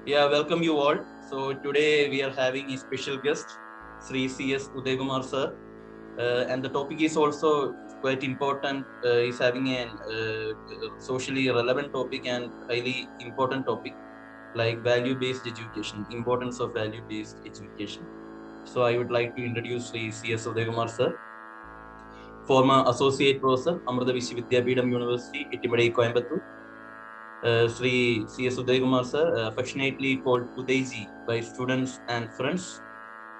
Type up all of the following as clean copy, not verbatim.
Yeah, welcome you all. So today we are having a special guest, Sri C.S. Udaygumar sir, and the topic is also quite important. He's having a socially relevant topic and highly important topic like value-based education, importance of value-based education. So I would like to introduce Sri C.S. Udaygumar sir, former associate professor, Amrita Vishwavidyapitham University, Ittimadi, Coimbatore. Sri C.S. Udaygumar sir, affectionately called Udayji by students and friends,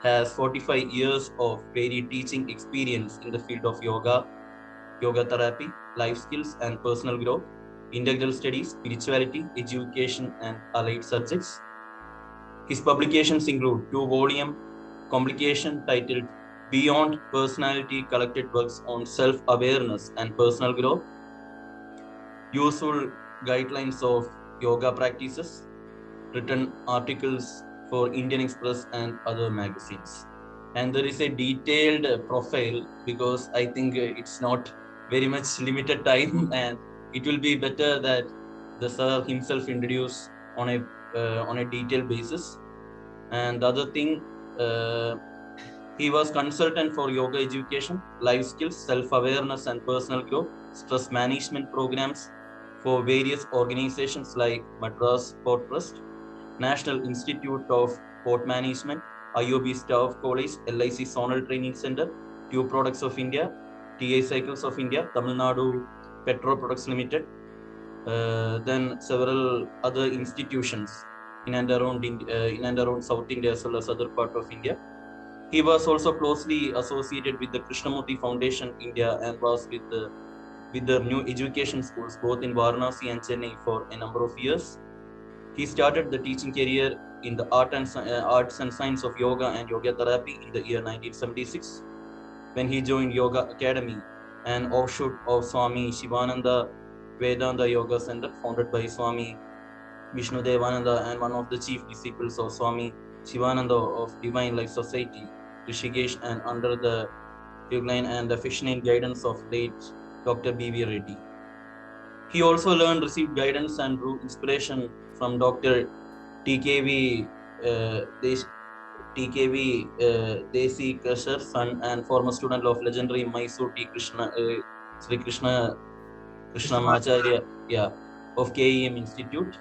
has 45 years of varied teaching experience in the field of yoga, yoga therapy, life skills and personal growth, integral studies, spirituality, education, and allied subjects. His publications include two-volume publication titled Beyond Personality collected works on self-awareness and personal growth, useful guidelines of yoga practices, written articles for Indian Express and other magazines. And there is a detailed profile because I think it's not very much limited time, and it will be better that the sir himself introduce on a detailed basis. And the other thing, uh, he was consultant for yoga education, life skills, self-awareness and personal growth, stress management programs for various organizations like Madras Port Trust, National Institute of Port Management, IOB Staff College, LIC Zonal Training Center, Tube Products of India, TA Cycles of India, Tamil Nadu Petro Products Limited, then several other institutions in and around South India as well as other part of India. He was also closely associated with the Krishnamurti Foundation India and was with the new education schools both in Varanasi and Chennai for a number of years. He started the teaching career in the arts and science of yoga and yoga therapy in the year 1976 when he joined Yoga Academy, an offshoot of Swami Shivananda Vedanta Yoga Center founded by Swami Vishnu Devananda and one of the chief disciples of Swami Shivananda of Divine Life Society, Rishikesh, and under the tagline and affectionate guidance of late Dr. B.V. Reddy. He also received guidance and drew inspiration from Dr. TKV TKV Desi Kasher, son and former student of legendary Mysore T. Krishna Sri Krishna Krishna. Macharya, yeah, of KEM Institute.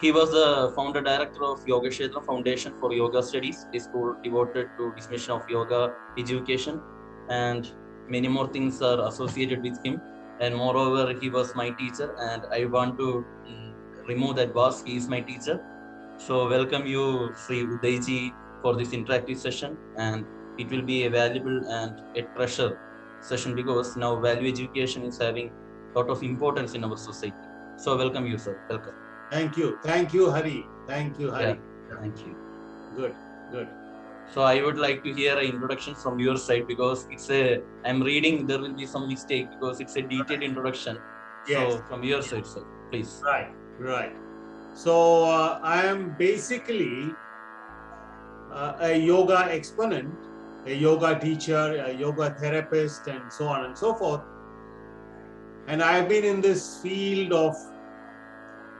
He was the founder director of Yoga Kshetra Foundation for Yoga Studies, a school devoted to dissemination of yoga education, and many more things are associated with him. And moreover, he was my teacher, and I want to remove that was. He is my teacher. So welcome you, Sri Udayji, for this interactive session, and it will be a valuable and a treasure session because now value education is having a lot of importance in our society. So welcome you, sir. Welcome. Thank you. Thank you, Hari. Thank you, Hari. Yeah, thank you. Good, good. So I would like to hear an introduction from your side because I'm reading, there will be some mistake because it's a detailed introduction. Yes. So from your side, sir, please. Right, right. So I am basically a yoga exponent, a yoga teacher, a yoga therapist, and so on and so forth. And I have been in this field of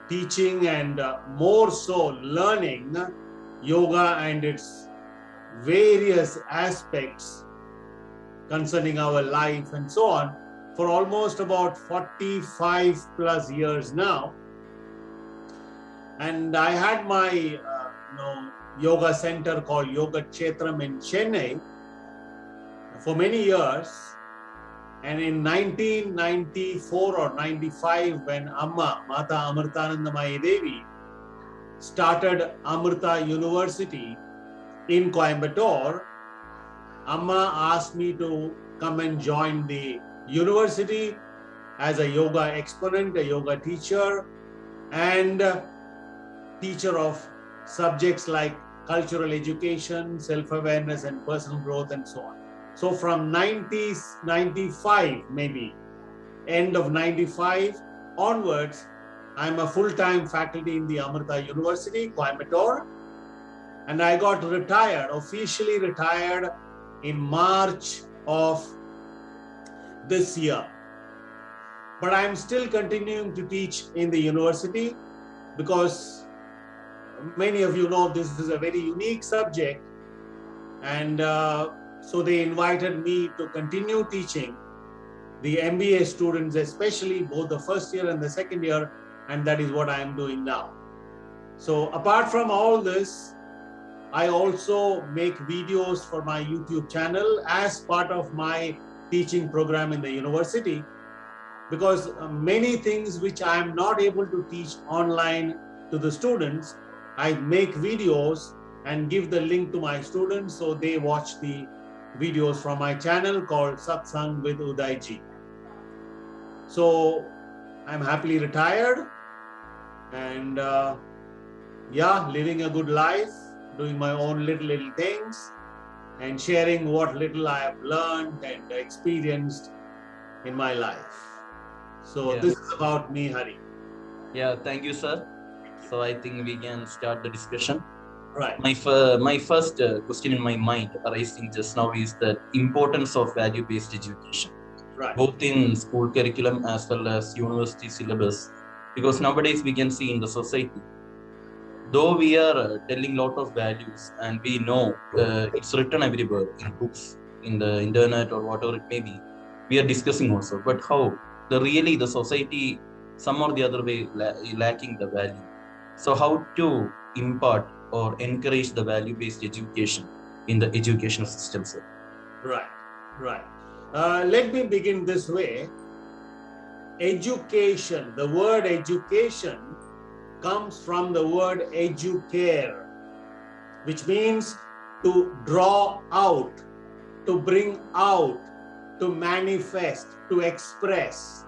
teaching and more so learning yoga and its various aspects concerning our life and so on for almost about 45 plus years now. And I had my yoga center called Yoga Kshetram in Chennai for many years. And in 1994 or 95, when Amma, Mata Amritanandamayi Devi, started Amrita University in Coimbatore, Amma asked me to come and join the university as a yoga exponent, a yoga teacher, and teacher of subjects like cultural education, self-awareness, and personal growth, and so on. So from 95, maybe, end of 95 onwards, I'm a full-time faculty in the Amrita University, Coimbatore, and I got retired, officially retired in March of this year. But I'm still continuing to teach in the university because many of you know this is a very unique subject, and so they invited me to continue teaching the MBA students, especially both the first year and the second year, and that is what I am doing now. So apart from all this, I also make videos for my YouTube channel as part of my teaching program in the university, because many things which I am not able to teach online to the students, I make videos and give the link to my students so they watch the videos from my channel called Satsang with Uday Ji. So I'm happily retired and living a good life, doing my own little things and sharing what little I have learned and experienced in my life. So this is about me, Hari. Yeah, thank you, sir. So I think we can start the discussion. Right. My first question in my mind arising just now is the importance of value-based education, right, both in school curriculum as well as university syllabus, because nowadays we can see in the society, though we are telling lot of values and we know it's written everywhere in books, in the internet or whatever it may be, we are discussing also, but how the society some or the other way lacking the value. So how to impart or encourage the value-based education in the educational system, sir? Right. Let me begin this way. Education, the word education comes from the word educare, which means to draw out, to bring out, to manifest, to express.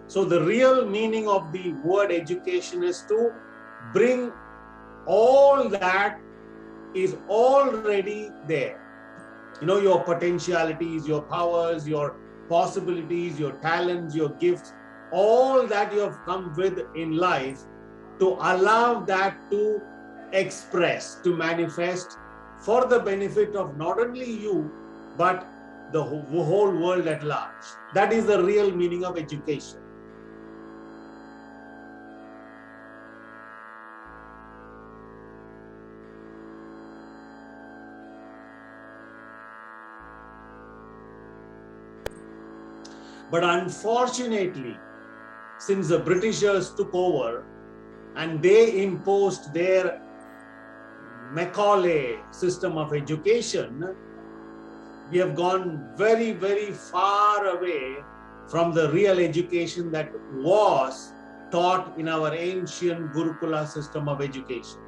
So the real meaning of the word education is to bring all that is already there. You know, your potentialities, your powers, your possibilities, your talents, your gifts, all that you have come with in life, to allow that to express, to manifest for the benefit of not only you, but the whole world at large. That is the real meaning of education. But unfortunately, since the Britishers took over and they imposed their Macaulay system of education, we have gone very, very far away from the real education that was taught in our ancient Gurukula system of education.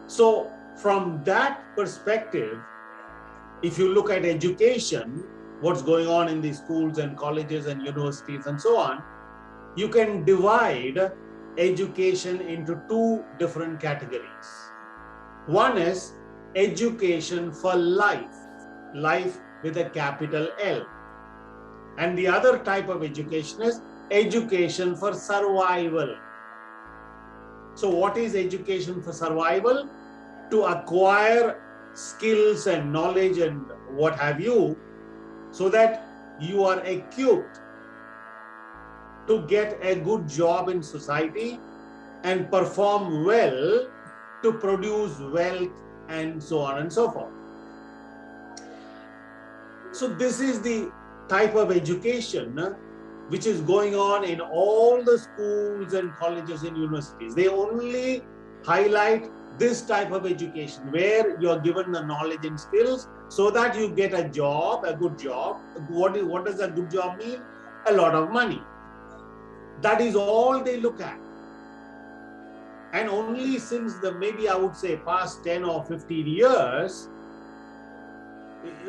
So from that perspective, if you look at education, what's going on in the schools and colleges and universities and so on, you can divide education into two different categories. One is education for life, life with a capital L. And the other type of education is education for survival. So what is education for survival? To acquire skills and knowledge and what have you, so that you are equipped to get a good job in society and perform well to produce wealth and so on and so forth. So this is the type of education which is going on in all the schools and colleges and universities. They only highlight this type of education where you are given the knowledge and skills so that you get a job, a good job. What does a good job mean? A lot of money. That is all they look at. And only since the, maybe I would say, past 10 or 15 years,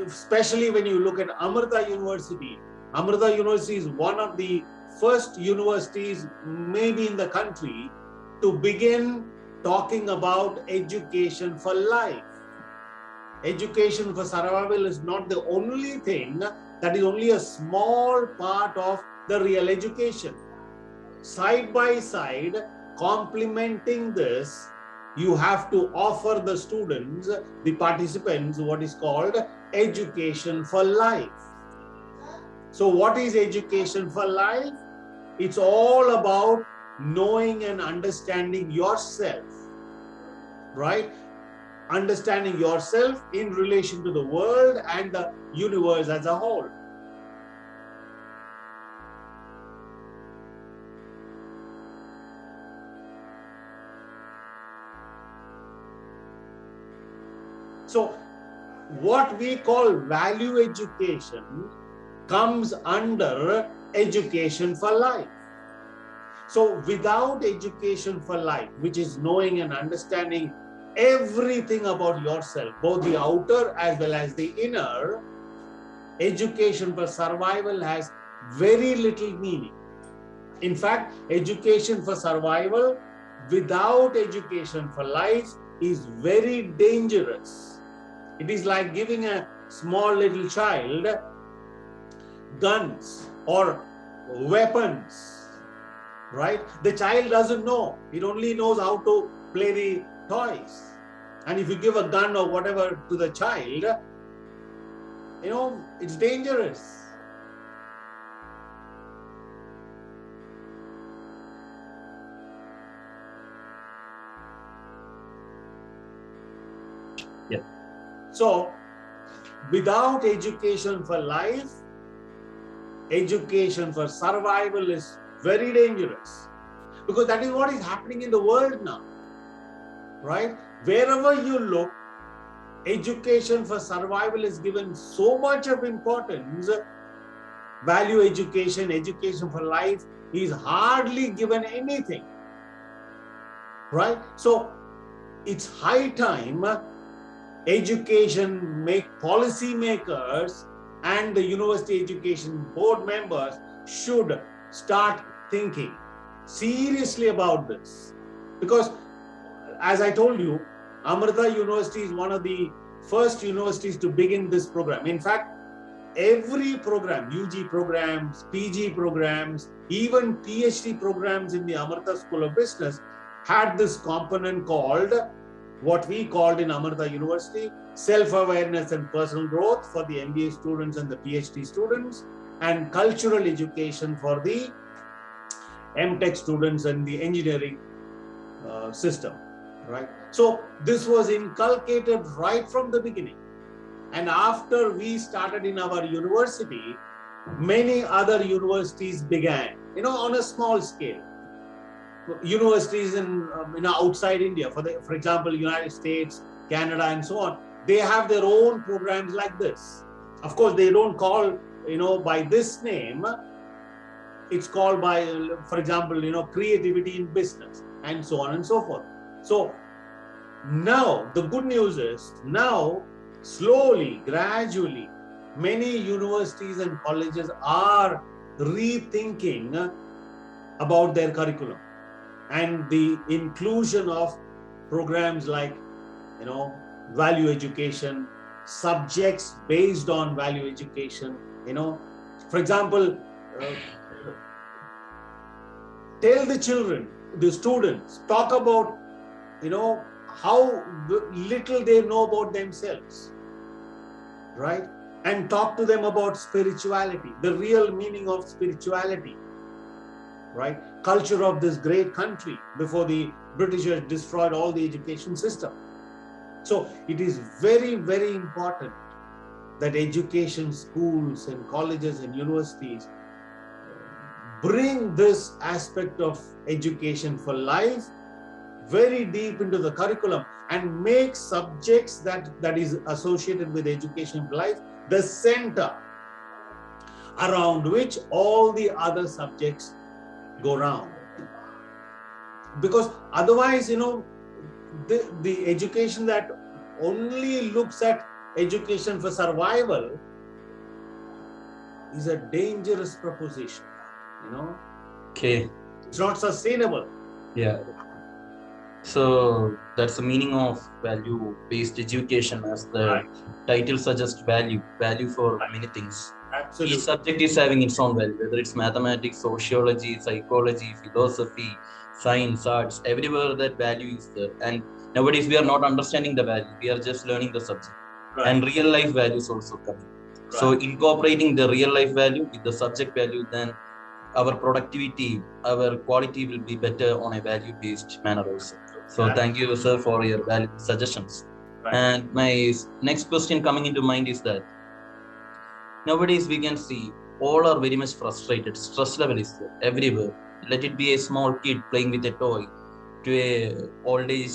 especially when you look at Amrita University. Amrita University is one of the first universities, maybe in the country, to begin talking about education for life. Education for survival is not the only thing, that is only a small part of the real education. Side by side, complementing this, you have to offer the students, the participants, what is called education for life. So what is education for life? It's all about knowing and understanding yourself, right? Understanding yourself in relation to the world and the universe as a whole. So what we call value education comes under education for life. So without education for life, which is knowing and understanding everything about yourself, both the outer as well as the inner, education for survival has very little meaning. In fact, education for survival without education for life is very dangerous. It is like giving a small little child guns or weapons, right? The child doesn't know. It only knows how to play the toys. And if you give a gun or whatever to the child, it's dangerous. Yeah. So, without education for life, education for survival is very dangerous, because that is what is happening in the world now, right? Wherever you look, education for survival is given so much of importance. Value education, education for life is hardly given anything, right? So it's high time policy makers and the university education board members should start thinking seriously about this. Because as I told you, Amrita University is one of the first universities to begin this program. In fact, every program, UG programs, PG programs, even PhD programs in the Amrita School of Business had this component called, what we called in Amrita University, self-awareness and personal growth for the MBA students and the PhD students, and cultural education for the MTech students and the engineering system, right? So this was inculcated right from the beginning. And after we started in our university, many other universities began, on a small scale. Universities in outside India, for example, United States, Canada, and so on, they have their own programs like this. Of course, they don't call by this name. It's called by, for example, creativity in business, and so on and so forth. So now the good news is, now slowly, gradually, many universities and colleges are rethinking about their curriculum, and the inclusion of programs like, value education, subjects based on value education, for example, tell the children, the students, talk about, how little they know about themselves, right? And talk to them about spirituality, the real meaning of spirituality, right? Culture of this great country before the Britishers destroyed all the education system. So it is very, very important that education, schools and colleges and universities bring this aspect of education for life very deep into the curriculum, and make subjects that is associated with education for life the center around which all the other subjects go round. Because otherwise, the education that only looks at education for survival is a dangerous proposition, Okay. It's not sustainable. Yeah. So that's the meaning of value-based education, as the title suggests. Value for many things. Absolutely. Each subject is having its own value, whether it's mathematics, sociology, psychology, philosophy, science, arts, everywhere that value is there. And nowadays we are not understanding the value, we are just learning the subject. Right. And real life values also coming. Right. So incorporating the real life value with the subject value, then our productivity, our quality will be better on a value-based manner also. So thank you, sir, for your valuable suggestions. Right. And my next question coming into mind is that nowadays we can see all are very much frustrated. Stress level is there everywhere. Let it be a small kid playing with a toy, to a old age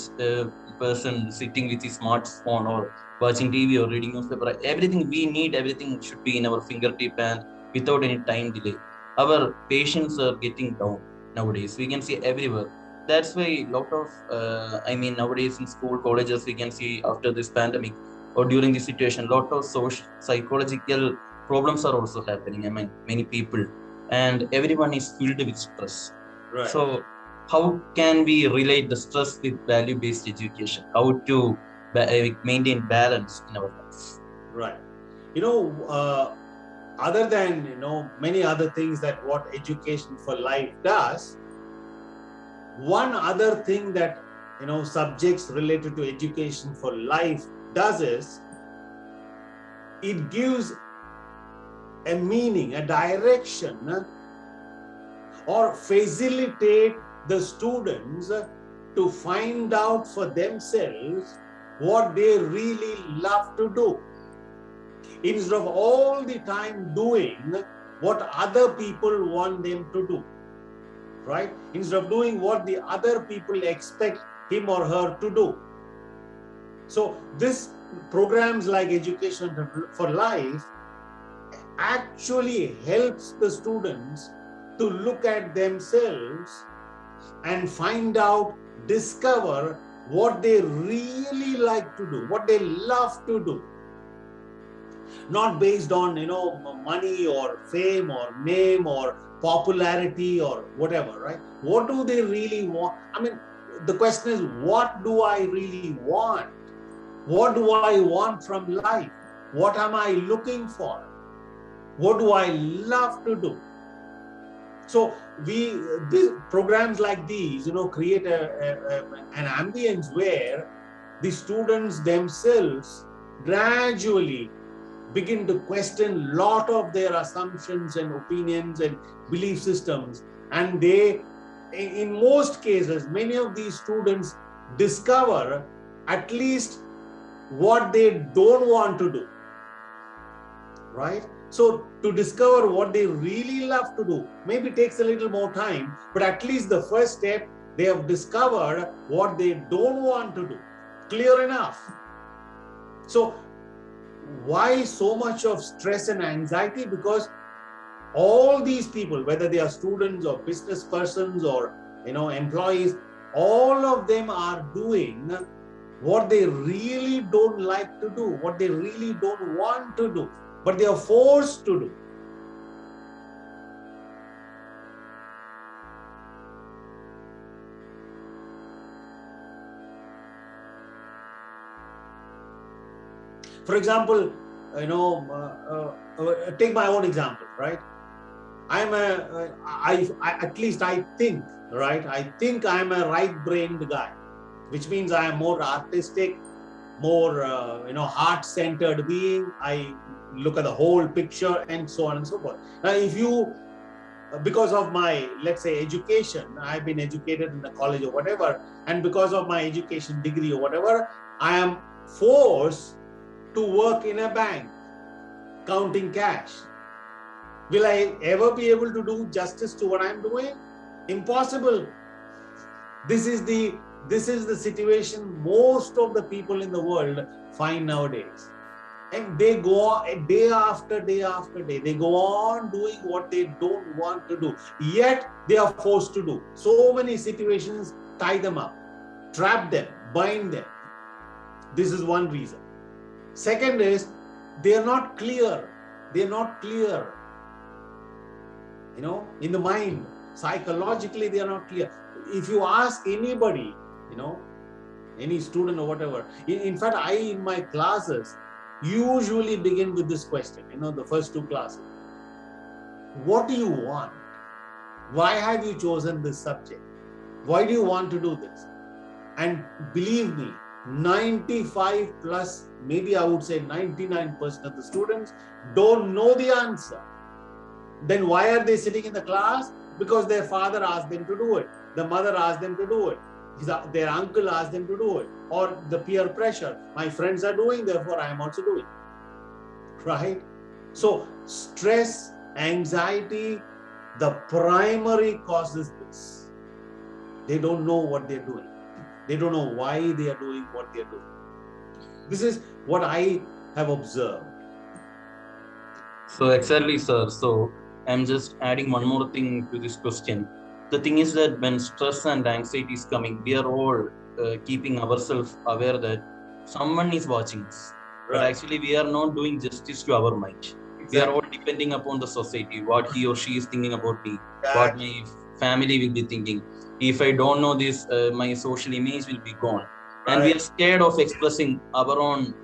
person sitting with his smartphone or watching TV or reading newspaper. Everything we need, everything should be in our fingertip and without any time delay. Our patients are getting down nowadays. We can see everywhere. That's why lot of nowadays in school, colleges, we can see after this pandemic or during this situation, lot of social psychological problems are also happening. I mean, many people and everyone is filled with stress. Right. So how can we relate the stress with value-based education? How to maintain balance in our lives? Right. Other than many other things that what education for life does, one other thing that subjects related to education for life does is it gives a meaning, a direction, or facilitate the students to find out for themselves what they really love to do, instead of all the time doing what other people want them to do, right? Instead of doing what the other people expect him or her to do. So this programs like Education for Life actually helps the students to look at themselves and find out, discover what they really like to do, what they love to do. Not based on money or fame or name or popularity or whatever, right? What do they really want? I mean, the question is, what do I really want? What do I want from life? What am I looking for? What do I love to do? So programs like these, create an ambience where the students themselves gradually begin to question a lot of their assumptions and opinions and belief systems. And they, in most cases, many of these students discover at least what they don't want to do, right? So to discover what they really love to do, maybe takes a little more time, but at least the first step, they have discovered what they don't want to do. Clear enough. So why so much of stress and anxiety? Because all these people, whether they are students or business persons or employees, all of them are doing what they really don't like to do, what they really don't want to do, but they are forced to do. For example, take my own example, right? At least I think, right? I think I'm a right-brained guy, which means I am more artistic, more, heart-centered being. I look at the whole picture and so on and so forth. Now, because of my, let's say, education, I've been educated in a college or whatever, and because of my education degree or whatever, I am forced to work in a bank, counting cash. Will I ever be able to do justice to what I'm doing? Impossible. This is the situation most of the people in the world find nowadays. And they go on day after day after day. They go on doing what they don't want to do. Yet they are forced to do. So many situations tie them up, trap them, bind them. This is one reason. Second is, they are not clear. They are not clear. In the mind, psychologically, they are not clear. If you ask anybody, any student or whatever, in fact, I, in my classes, usually begin with this question, the first two classes. What do you want? Why have you chosen this subject? Why do you want to do this? And believe me, 95 plus, maybe I would say 99% of the students don't know the answer. Then why are they sitting in the class? Because their father asked them to do it. The mother asked them to do it. Their uncle asked them to do it. Or the peer pressure. My friends are doing, therefore I am also doing. Right? So stress, anxiety, the primary cause is this. They don't know what they're doing. They don't know why they are doing what they're doing. This is what I have observed. So exactly, sir. So I'm just adding one more thing to this question. The thing is that when stress and anxiety is coming, we are all keeping ourselves aware that someone is watching us. But Right. actually, we are not doing justice to our mind. We are Exactly. all depending upon the society, what he or she is thinking about me, what my family will be thinking. If I don't know this, my social image will be gone. And we are scared of expressing our own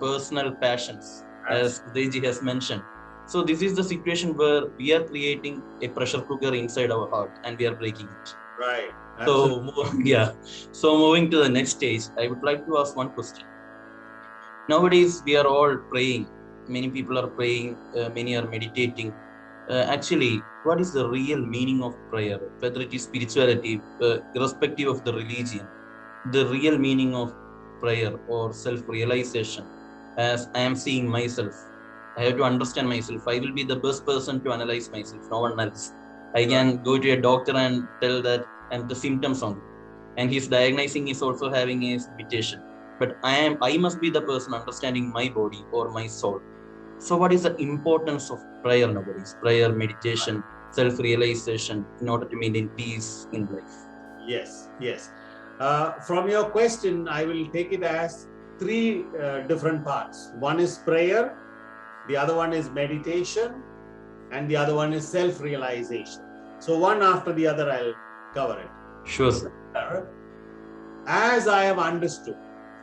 personal passions, as Deji has mentioned. So this is the situation where we are creating a pressure cooker inside our heart and we are breaking it. Right. So yeah. So moving to the next stage, I would like to ask one question. Nowadays we are all praying. Many people are praying. Many are meditating. Actually, what is the real meaning of prayer? Whether it is spirituality, irrespective of the religion, the real meaning of prayer or self-realization, as I am seeing myself. I have to understand myself. I will be the best person to analyze myself, no one else. I can go to a doctor and tell that I'm the symptoms only. And his diagnosing is also having a limitation. But I must be the person understanding my body or my soul. So what is the importance of prayer nowadays? Prayer, meditation, self-realization in order to maintain peace in life. Yes, yes. From your question, I will take it as three different parts. One is prayer, the other one is meditation, and the other one is self-realization. So one after the other, I'll cover it. Sure, sir. As I have understood,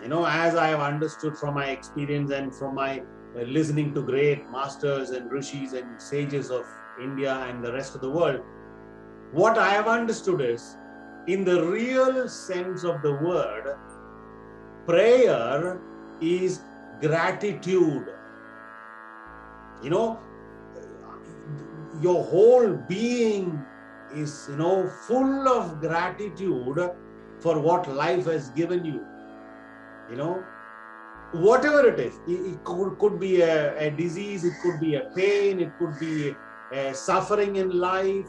as I have understood from my experience and from my listening to great masters and rishis and sages of India and the rest of the world, what I have understood is, in the real sense of the word, prayer is gratitude. Your whole being is, full of gratitude for what life has given you. Whatever it is, it could be a disease, it could be a pain, it could be a suffering in life.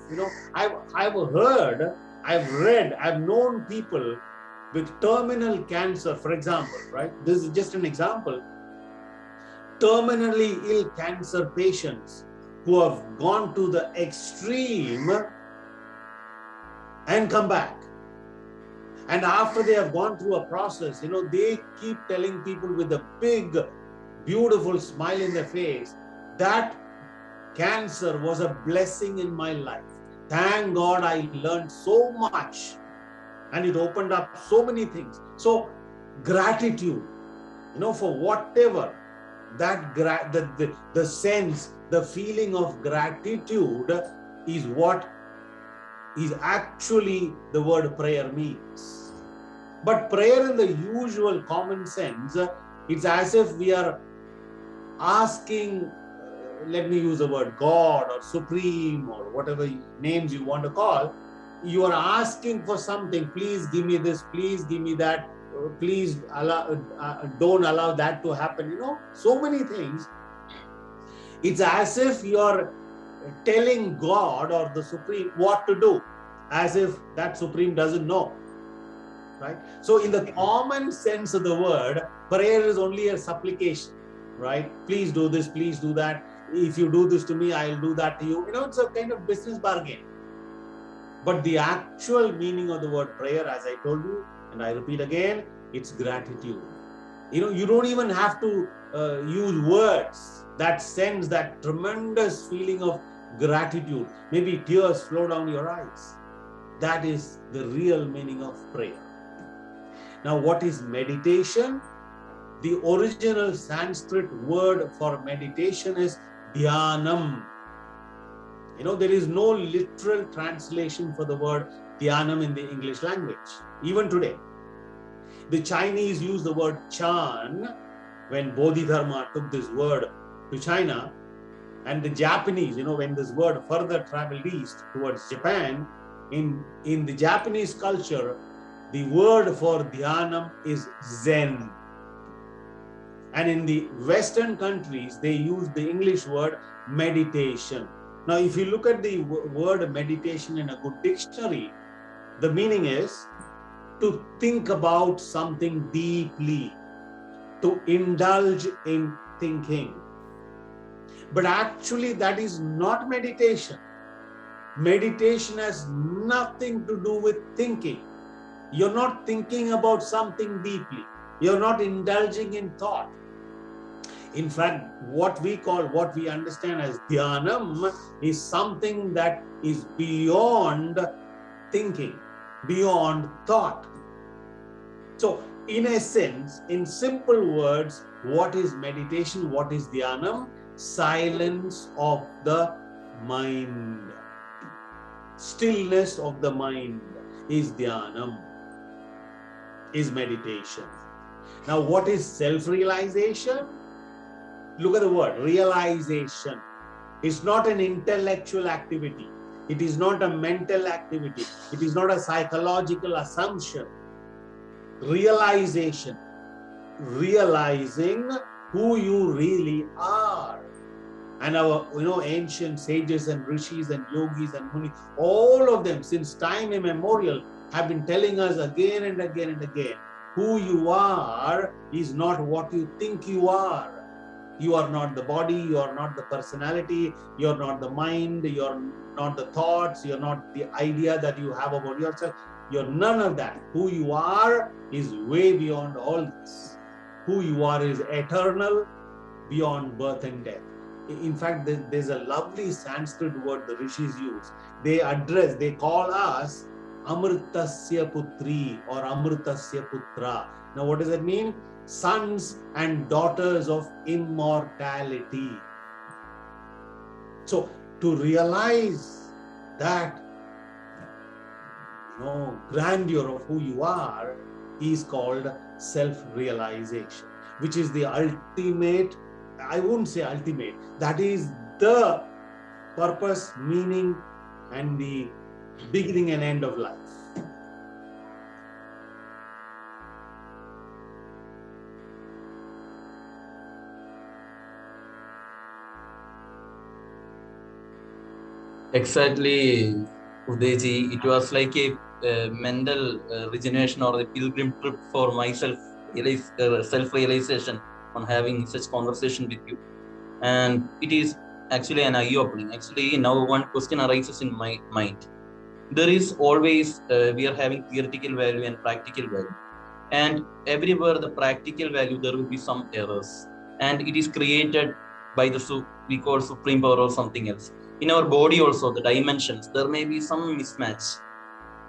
I've heard, I've read, I've known people with terminal cancer, for example, right? This is just an example. Terminally ill cancer patients who have gone to the extreme and come back. And after they have gone through a process, they keep telling people with a big, beautiful smile in their face, that cancer was a blessing in my life. Thank God I learned so much and it opened up so many things. So gratitude, for whatever, that the sense, the feeling of gratitude is what is actually the word prayer means. But prayer in the usual common sense, it's as if we are asking, let me use the word God or Supreme or whatever names you want to call, you are asking for something. Please give me this, please give me that, please don't allow that to happen. So many things. It's as if you're telling God or the Supreme what to do, as if that Supreme doesn't know, right? So in the common sense of the word, prayer is only a supplication, right? Please do this, please do that. If you do this to me, I'll do that to you. It's a kind of business bargain. But the actual meaning of the word prayer, as I told you, and I repeat again, it's gratitude. You don't even have to use words. That sense, that tremendous feeling of gratitude, maybe tears flow down your eyes. That is the real meaning of prayer. Now, what is meditation? The original Sanskrit word for meditation is dhyanam. There is no literal translation for the word dhyanam in the English language, even today. The Chinese use the word Chan. When Bodhidharma took this word to China, And the Japanese, when this word further traveled east towards Japan, in the Japanese culture, the word for dhyanam is Zen. And in the Western countries, they use the English word meditation. Now, if you look at the word meditation in a good dictionary, the meaning is to think about something deeply, to indulge in thinking. But actually, that is not meditation. Meditation has nothing to do with thinking. You're not thinking about something deeply. You're not indulging in thought. In fact, what we understand as dhyanam is something that is beyond thinking, beyond thought. So, in essence, in simple words, what is meditation? What is dhyanam? Silence of the mind. Stillness of the mind is dhyanam, is meditation. Now, what is self-realization? Look at the word, realization. It's not an intellectual activity. It is not a mental activity. It is not a psychological assumption. Realization, realizing who you really are. And our ancient sages and rishis and yogis and munis, all of them since time immemorial have been telling us again and again and again, who you are is not what you think you are. You are not the body, you are not the personality, you are not the mind, you are not the thoughts, you are not the idea that you have about yourself. You are none of that. Who you are is way beyond all this. Who you are is eternal, beyond birth and death. In fact, there's a lovely Sanskrit word the rishis use. They call us Amritasya Putri or Amritasya Putra. Now, what does that mean? Sons and daughters of immortality. So, to realize that grandeur of who you are is called self-realization, which is the ultimate, I wouldn't say ultimate, that is the purpose, meaning, and the beginning and end of life. Exactly, Udeji. It was like a mental regeneration or a pilgrim trip for myself, self-realization on having such conversation with you. And it is actually an eye-opening. Actually, now one question arises in my mind. There is always, we are having theoretical value and practical value. And everywhere the practical value, there will be some errors. And it is created by the, we call supreme power or something else. In our body also, the dimensions, there may be some mismatch.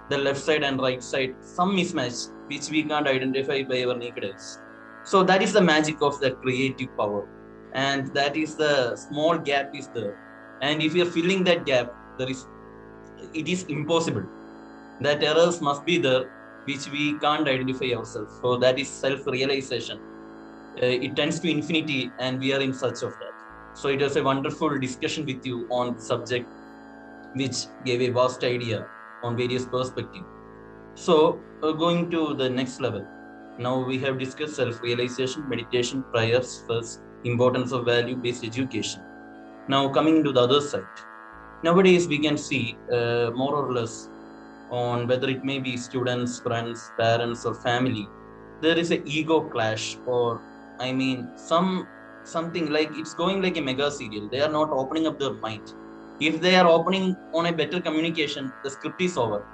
The left side and right side, some mismatch, which we can't identify by our naked eyes. So that is the magic of the creative power. And that is the small gap is there. And if you're filling that gap, it is impossible. That errors must be there, which we can't identify ourselves. So that is self-realization. It tends to infinity, and we are in search of that. So it was a wonderful discussion with you on the subject, which gave a vast idea on various perspectives. So going to the next level. Now we have discussed self-realization, meditation, prayers, first, importance of value-based education. Now coming to the other side. Nowadays we can see more or less on whether it may be students, friends, parents, or family, there is an ego clash, or something like it's going like a mega serial. They are not opening up their mind. If they are opening on a better communication, the script is over.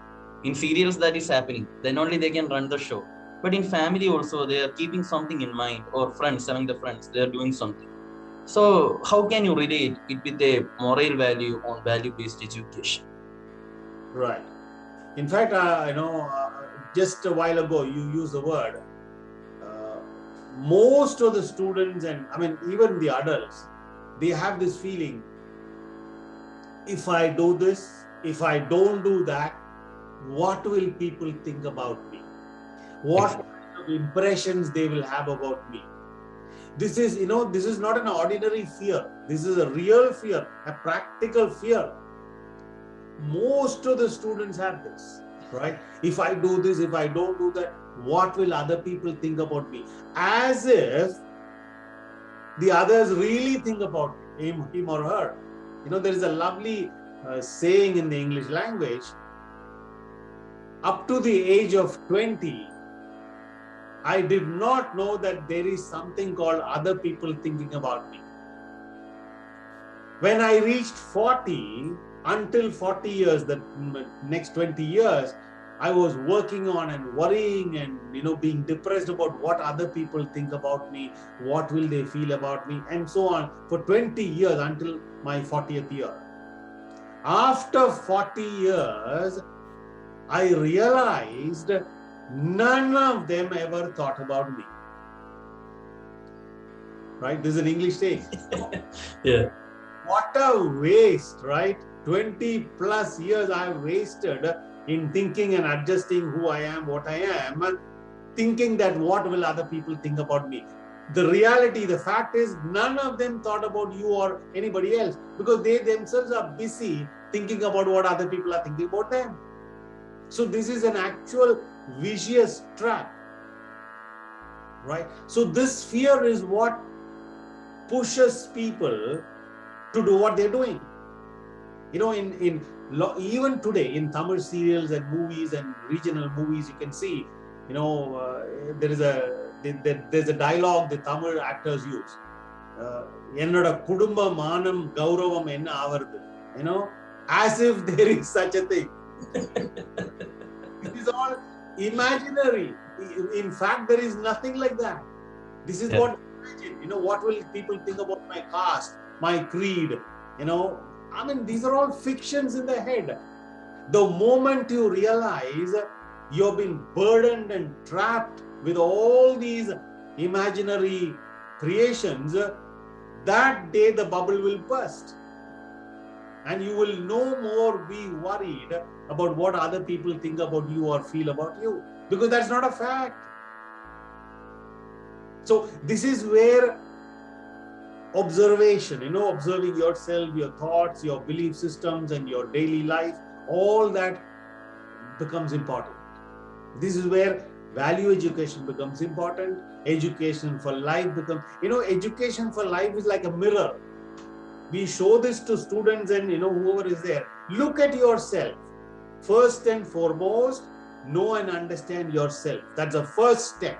In serials that is happening, then only they can run the show. But in family also, they are keeping something in mind, or friends, among the friends, they are doing something. So how can you relate it with a moral value on value-based education? Right. In fact, just a while ago, you used the word. Most of the students, and even the adults, they have this feeling, if I do this, if I don't do that, what will people think about me? What kind of impressions they will have about me? This is, this is not an ordinary fear. This is a real fear, a practical fear. Most of the students have this, right? If I do this, if I don't do that, what will other people think about me? As if the others really think about him or her. There is a lovely saying in the English language: up to the age of 20, I did not know that there is something called other people thinking about me. When I reached 40, until 40 years, the next 20 years, I was working on and worrying and being depressed about what other people think about me, what will they feel about me, and so on for 20 years until my 40th year. After 40 years, I realized none of them ever thought about me. Right? This is an English saying. Yeah. What a waste, right? 20 plus years I have wasted in thinking and adjusting who I am, what I am, thinking that what will other people think about me. The reality, the fact is, none of them thought about you or anybody else, because they themselves are busy thinking about what other people are thinking about them. So this is an actual vicious trap, right? So this fear is what pushes people to do what they're doing. Even today in Tamil serials and movies and regional movies, you can see, there's a dialogue the Tamil actors use. Ennoda kudumba manam gauravam enna avarudhu, as if there is such a thing. This is all imaginary. In fact, there is nothing like that. This is what I imagine. What will people think about my caste, my creed? These are all fictions in the head. The moment you realize you've been burdened and trapped with all these imaginary creations, that day the bubble will burst. And you will no more be worried about what other people think about you or feel about you, because that's not a fact. So this is where observation, observing yourself, your thoughts, your belief systems, and your daily life, all that becomes important. This is where value education becomes important. Education for life becomes, education for life is like a mirror. We show this to students and, whoever is there. Look at yourself. First and foremost, know and understand yourself. That's the first step.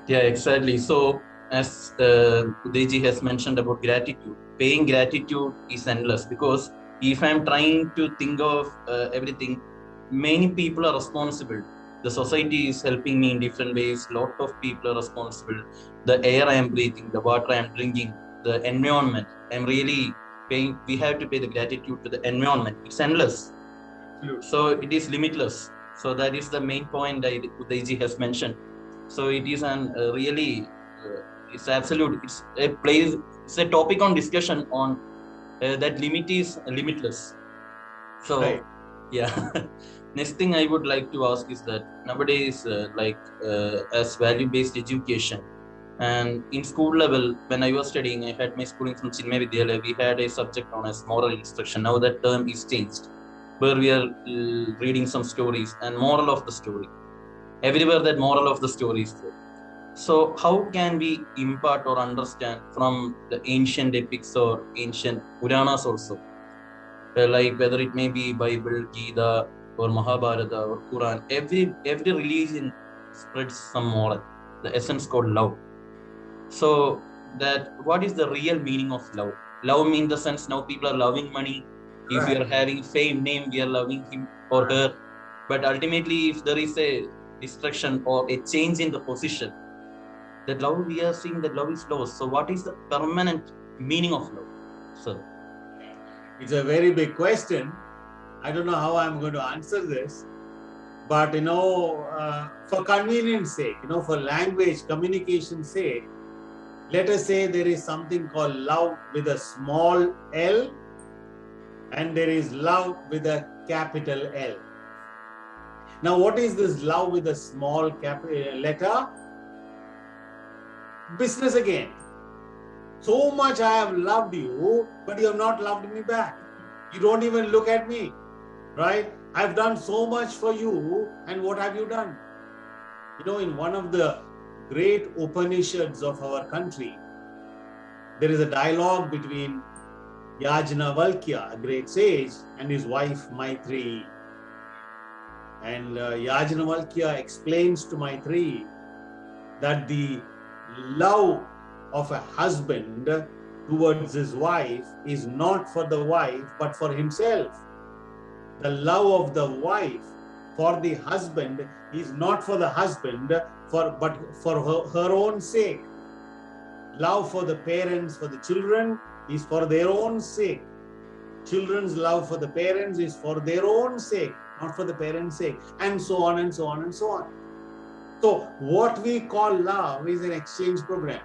Yeah, exactly. So, as Udeji has mentioned about gratitude, paying gratitude is endless, because if I'm trying to think of everything, many people are responsible. The society is helping me in different ways. Lot of people are responsible. The air I am breathing, the water I am drinking, the environment. I'm really paying. We have to pay the gratitude to the environment. It's endless. So it is limitless. So that is the main point that Udeji has mentioned. So it is an really, it's absolute. It's a place. It's a topic on discussion on that limit is limitless. So. Right. Yeah. Next thing I would like to ask is that nowadays, as value-based education, and in school level, when I was studying, I had my schooling from Chinmay Vidyalaya. We had a subject known as moral instruction. Now that term is changed, where we are reading some stories and moral of the story. Everywhere that moral of the story is there. So how can we impart or understand from the ancient epics or ancient Puranas also? Like whether it may be Bible, Gita, or Mahabharata, or Quran, every religion spreads some moral. The essence called love. So that what is the real meaning of love? Love means the sense now people are loving money. If we are having fame, name, we are loving him or her. But ultimately, if there is a destruction or a change in the position, that love we are seeing that love is lost. So what is the permanent meaning of love, sir? It's a very big question. I don't know how I'm going to answer this, but for convenience sake, for language communication sake, let us say there is something called love with a small L, and there is love with a capital L. Now, what is this love with a small letter? business again. So much I have loved you, but you have not loved me back. You don't even look at me, right? I've done so much for you, and what have you done? You know, in one of the great Upanishads of our country, there is a dialogue between Yajnavalkya, a great sage, and his wife Maitreyi. And Yajnavalkya explains to Maitreyi that the love of a husband towards his wife is not for the wife but for himself. The love of the wife for the husband is not for the husband but for her own sake. Love for the parents, for the children, is for their own sake. Children's love for the parents is for their own sake, not for the parents' sake, and so on and so on and so on. So what we call love is an exchange program.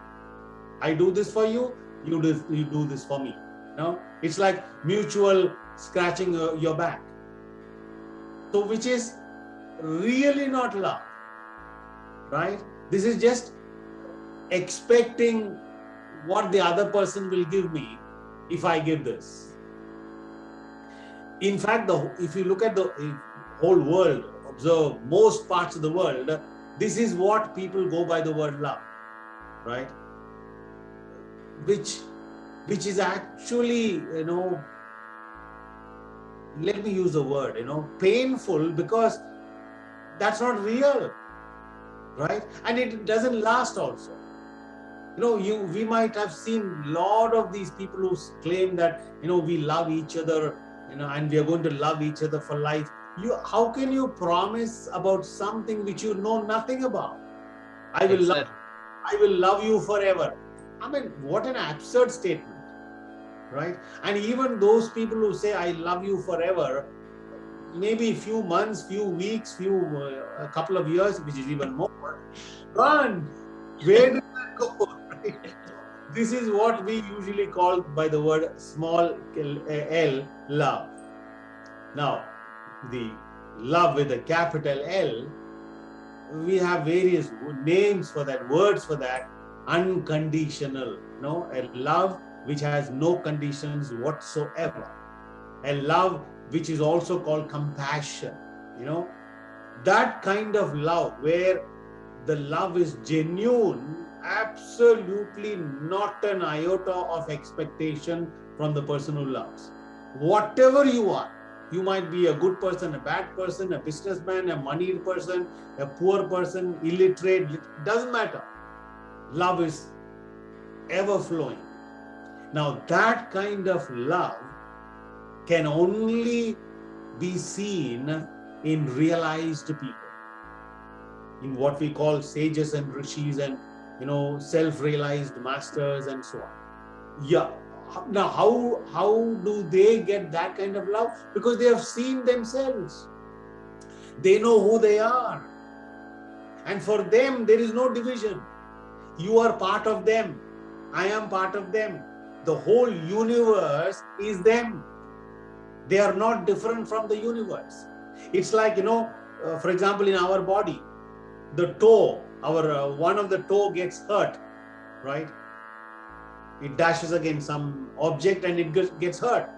I do this for you, you do this for me. No, it's like mutual scratching your back. So which is really not love, right? This is just expecting what the other person will give me if I give this. In fact, if you look at the whole world, observe most parts of the world, this is what people go by the word love, right? Which is actually, let me use the word, painful, because that's not real, right? And it doesn't last also. We might have seen a lot of these people who claim that, we love each other, and we are going to love each other for life. How can you promise about something which you know nothing about? I will love you forever. I mean, what an absurd statement, right? And even those people who say, I love you forever, maybe a few months, few weeks, a couple of years, which is even more, gone. Where did that go? Right? This is what we usually call by the word small l, love. Now, the love with a capital L, we have various names for that, words for that. Unconditional, a love which has no conditions whatsoever. A love which is also called compassion, that kind of love where the love is genuine, absolutely not an iota of expectation from the person who loves. Whatever you are, you might be a good person, a bad person, a businessman, a moneyed person, a poor person, illiterate, doesn't matter. Love is ever flowing. Now, that kind of love can only be seen in realized people, in what we call sages and rishis and, self-realized masters and so on. Yeah. Now, how do they get that kind of love? Because they have seen themselves. They know who they are. And for them, there is no division. You are part of them. I am part of them. The whole universe is them. They are not different from the universe. It's like, for example, in our body, the toe, one of the toe gets hurt, right? It dashes against some object and it gets hurt.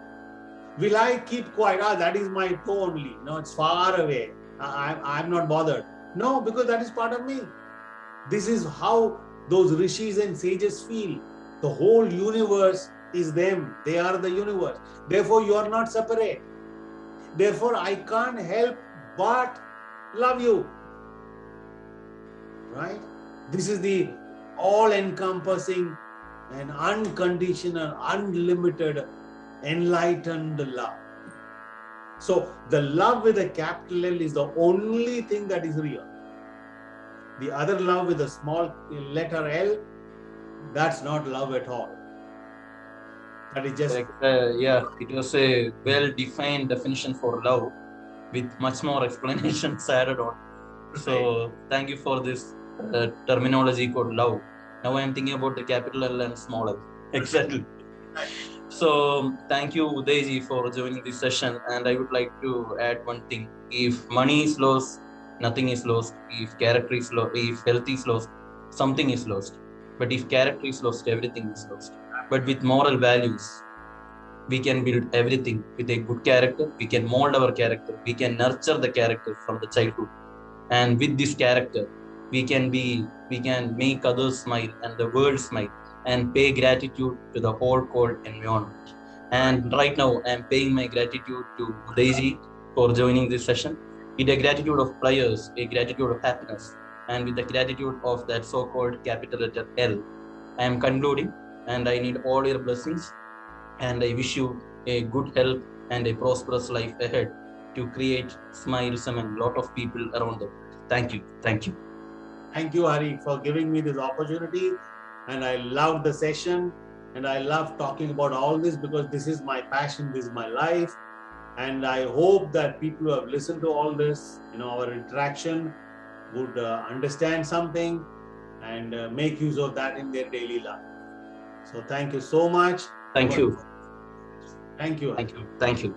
Will I keep quiet? That is my toe only. No, it's far away. I'm not bothered. No, because that is part of me. This is how those rishis and sages feel. The whole universe is them. They are the universe. Therefore, you are not separate. Therefore, I can't help but love you. Right? This is the all-encompassing and unconditional, unlimited, enlightened love. So, the love with a capital L is the only thing that is real. The other love with a small letter L, that's not love at all. That is just... it was a well-defined definition for love with much more explanations added on. So, thank you for this terminology called love. Now I am thinking about the capital L and small l. Exactly. So thank you, Udayji, for joining this session. And I would like to add one thing. If money is lost, nothing is lost. If character is lost, if health is lost, something is lost. But if character is lost, everything is lost. But with moral values, we can build everything. With a good character, we can mold our character. We can nurture the character from the childhood. And with this character, we can make others smile and the world smile and pay gratitude to the whole cold environment. And right now, I am paying my gratitude to Udaiji for joining this session. With a gratitude of prayers, a gratitude of happiness, and with the gratitude of that so-called capital letter L, I am concluding, and I need all your blessings, and I wish you a good health and a prosperous life ahead to create smiles among a lot of people around the world. Thank you. Thank you. Thank you, Hari, for giving me this opportunity. And I loved the session. And I love talking about all this because this is my passion, this is my life. And I hope that people who have listened to all this, our interaction, would understand something and make use of that in their daily life. So thank you so much. Thank you. Thank you. Thank you. Thank you.